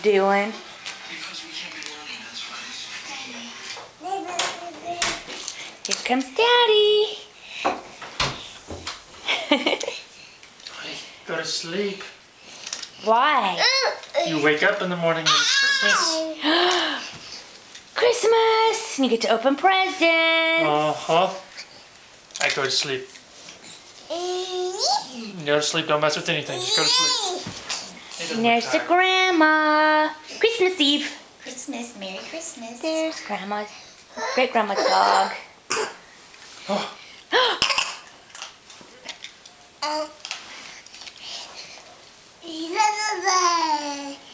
doing? Here comes Daddy. Go to sleep. Why? You wake up in the morning and it's Christmas. Christmas! You get to open presents. Uh-huh. I go to sleep. You go to sleep, don't mess with anything. Just go to sleep. There's the grandma. Christmas Eve. Christmas, Merry Christmas. There's grandma's, great grandma's dog.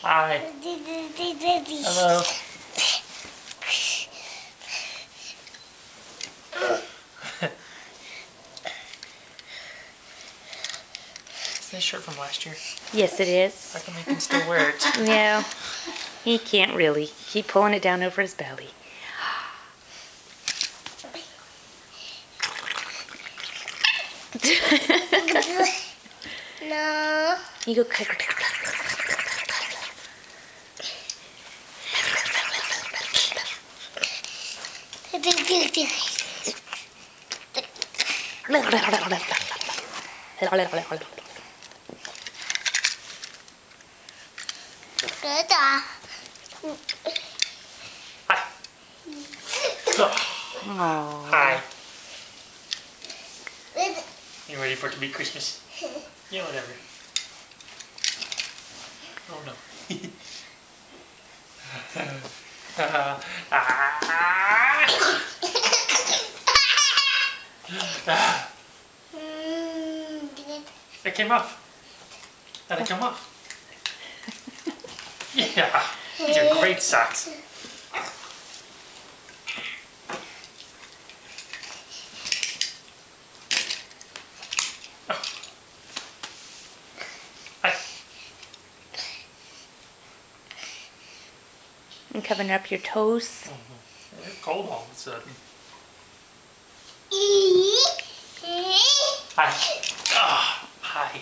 Hi. Hello. Is that shirt from last year? Yes, it is. How come he can still wear it? Yeah, he can't really. Keep pulling it down over his belly. No. You go. Hi. Aww. Hi. You ready for it to be Christmas? Yeah, whatever. Oh no. It came off. Let it come off. Yeah, these are great socks. And covering up your toes. They're cold all of a sudden. Hi. Oh, hi.